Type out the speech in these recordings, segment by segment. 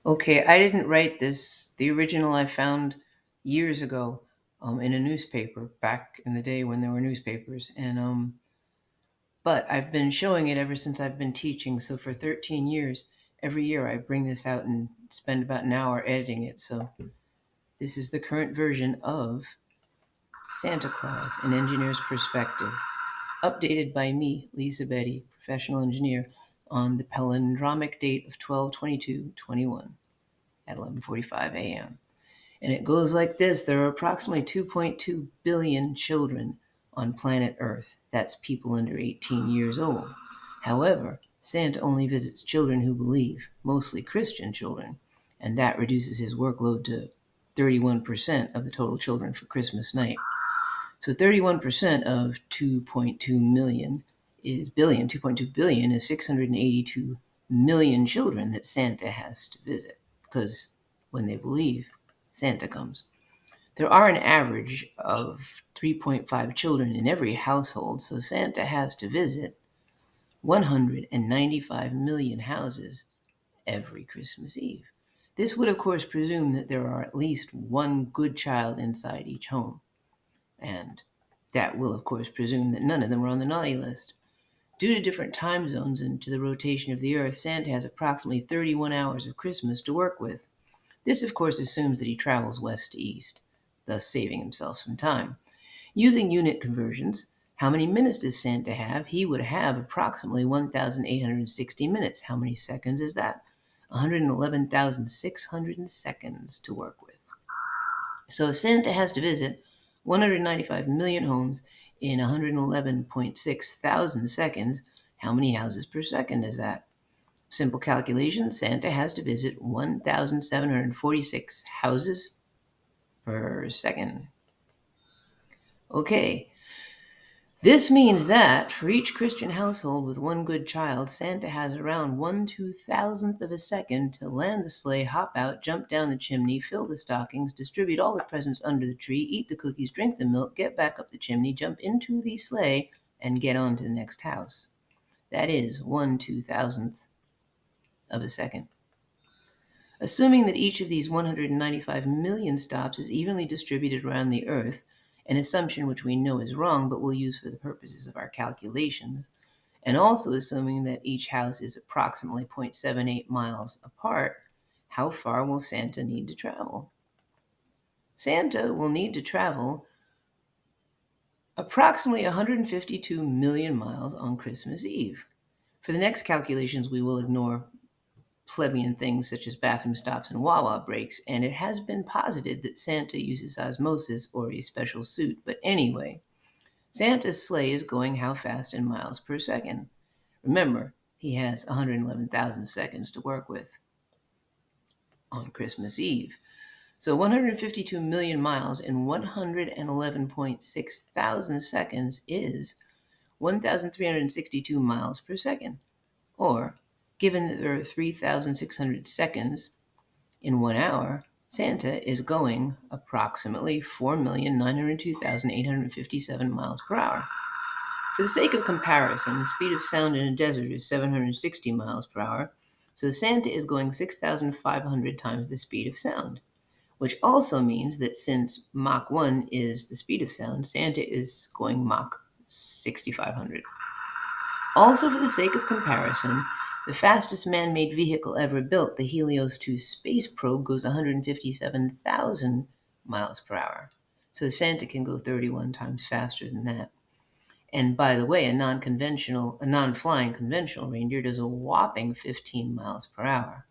Okay, I didn't write this. The original I found years ago in a newspaper back in the day when there were newspapers, and but I've been showing it ever since I've been teaching. So for 13 years, every year I bring this out and spend about an hour editing it. So this is the current version of Santa Claus: An Engineer's Perspective, updated by me, Lisa Betty, professional engineer, on the palindromic date of 12/22/21 at 11:45 a.m. And it goes like this: there are approximately 2.2 billion children on planet Earth. That's people under 18 years old. However, Santa only visits children who believe, mostly Christian children, and that reduces his workload to 31% of the total children for Christmas night. So 31% of 2.2 million is billion. 2.2 billion is 682 million children that Santa has to visit, because when they believe, Santa comes. There are an average of 3.5 children in every household, so Santa has to visit 195 million houses every Christmas Eve. This would, of course, presume that there are at least one good child inside each home, and that will, of course, presume that none of them are on the naughty list. Due to different time zones and to the rotation of the Earth, Santa has approximately 31 hours of Christmas to work with. This, of course, assumes that he travels west to east, thus saving himself some time. Using unit conversions, how many minutes does Santa have? He would have approximately 1,860 minutes. How many seconds is that? 111,600 seconds to work with. So Santa has to visit 195 million homes in 111.6 thousand seconds. How many houses per second is that? Simple calculation: Santa has to visit 1,746 houses per second. Okay, this means that for each Christian household with one good child, Santa has around 1/2000th of a second to land the sleigh, hop out, jump down the chimney, fill the stockings, distribute all the presents under the tree, eat the cookies, drink the milk, get back up the chimney, jump into the sleigh, and get on to the next house. That is 1/2000th of a second. Assuming that each of these 195 million stops is evenly distributed around the Earth, an assumption which we know is wrong but we'll use for the purposes of our calculations, and also assuming that each house is approximately 0.78 miles apart, how far will Santa need to travel? Santa will need to travel approximately 152 million miles on Christmas Eve. For the next calculations, we will ignore plebeian things such as bathroom stops and Wawa breaks, and it has been posited that Santa uses osmosis or a special suit. But anyway, Santa's sleigh is going how fast in miles per second? Remember, he has 111,000 seconds to work with on Christmas Eve. So 152 million miles in 111.6 thousand seconds is 1,362 miles per second. Or, given that there are 3,600 seconds in 1 hour, Santa is going approximately 4,902,857 miles per hour. For the sake of comparison, the speed of sound in a desert is 760 miles per hour, so Santa is going 6,500 times the speed of sound, which also means that since Mach 1 is the speed of sound, Santa is going Mach 6,500. Also, for the sake of comparison, the fastest man-made vehicle ever built, the Helios 2 space probe, goes 157,000 miles per hour. So Santa can go 31 times faster than that. And by the way, a non-flying conventional reindeer does a whopping 15 miles per hour.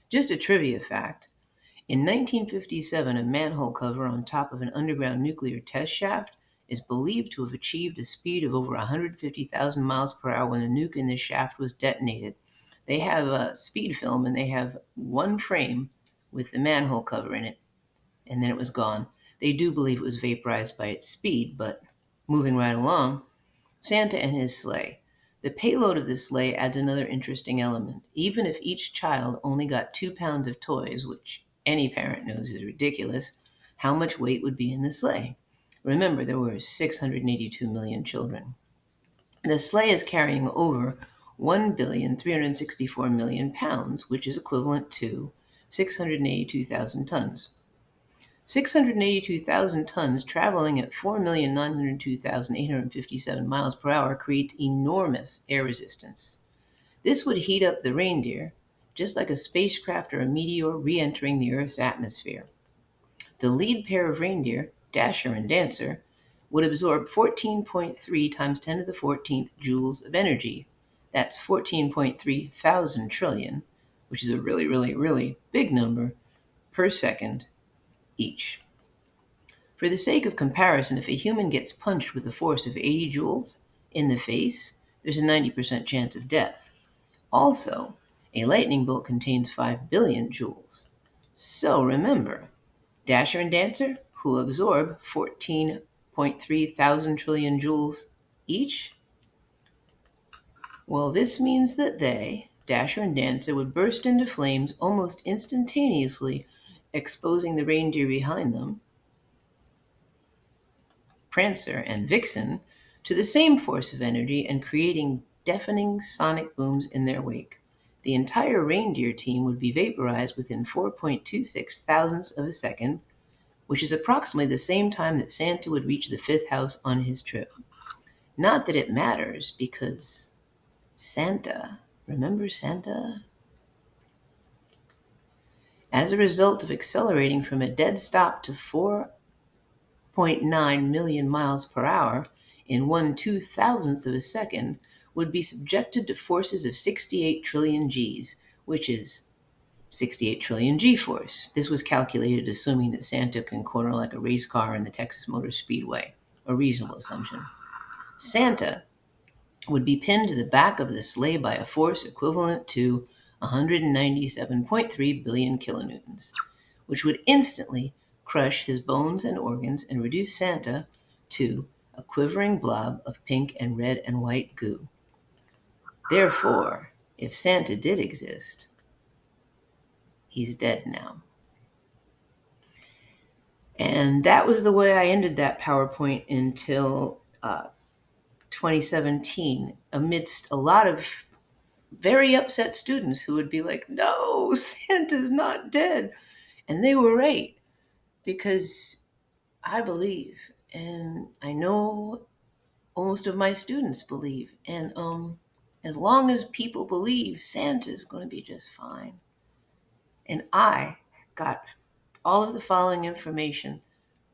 Just a trivia fact: in 1957, a manhole cover on top of an underground nuclear test shaft is believed to have achieved a speed of over 150,000 miles per hour when the nuke in the shaft was detonated. They have a speed film, and they have one frame with the manhole cover in it, and then it was gone. They do believe it was vaporized by its speed, but moving right along, Santa and his sleigh. The payload of the sleigh adds another interesting element. Even if each child only got 2 pounds of toys, which any parent knows is ridiculous, how much weight would be in the sleigh? Remember, there were 682 million children. The sleigh is carrying over 1,364,000,000 pounds, which is equivalent to 682,000 tons. 682,000 tons traveling at 4,902,857 miles per hour creates enormous air resistance. This would heat up the reindeer, just like a spacecraft or a meteor re-entering the Earth's atmosphere. The lead pair of reindeer, Dasher and Dancer, would absorb 14.3 times 10 to the 14th joules of energy. That's 14.3 thousand trillion, which is a really, really, really big number, per second each. For the sake of comparison, if a human gets punched with a force of 80 joules in the face, there's a 90% chance of death. Also, a lightning bolt contains 5 billion joules. So remember, Dasher and Dancer, who absorb 14.3 thousand trillion joules each, well, this means that they, Dasher and Dancer, would burst into flames almost instantaneously, exposing the reindeer behind them, Prancer and Vixen, to the same force of energy and creating deafening sonic booms in their wake. The entire reindeer team would be vaporized within 4.26 thousandths of a second, which is approximately the same time that Santa would reach the fifth house on his trip. Not that it matters, because Santa, remember Santa? As a result of accelerating from a dead stop to 4.9 million miles per hour in 1/2000th of a second, would be subjected to forces of 68 trillion Gs, which is 68 trillion G-force. This was calculated assuming that Santa can corner like a race car in the Texas Motor Speedway, a reasonable assumption. Santa would be pinned to the back of the sleigh by a force equivalent to 197.3 billion kilonewtons, which would instantly crush his bones and organs and reduce Santa to a quivering blob of pink and red and white goo. Therefore, if Santa did exist, he's dead now. And that was the way I ended that PowerPoint until 2017, amidst a lot of very upset students who would be like, no, Santa's not dead. And they were right, because I believe, and I know most of my students believe, and as long as people believe, Santa's going to be just fine. And I got all of the following information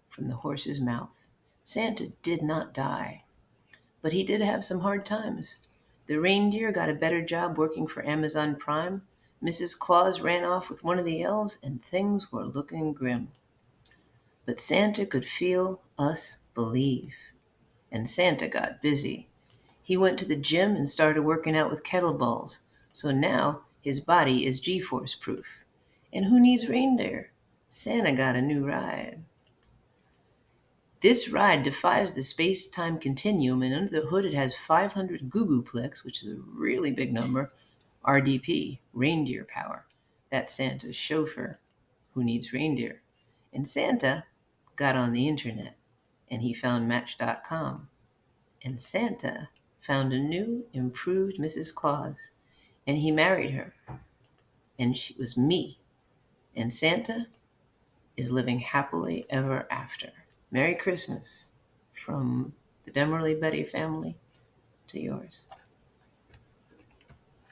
from the horse's mouth. Santa did not die, but he did have some hard times. The reindeer got a better job working for Amazon Prime. Mrs. Claus ran off with one of the elves, and things were looking grim. But Santa could feel us believe, and Santa got busy. He went to the gym and started working out with kettlebells, so now his body is G-force proof. And who needs reindeer? Santa got a new ride. This ride defies the space-time continuum, and under the hood it has 500 googolplex, which is a really big number, RDP, reindeer power. That's Santa's chauffeur, who needs reindeer. And Santa got on the internet, and he found Match.com. And Santa found a new, improved Mrs. Claus, and he married her. And she was me. And Santa is living happily ever after. Merry Christmas from the Demerly Betty family to yours.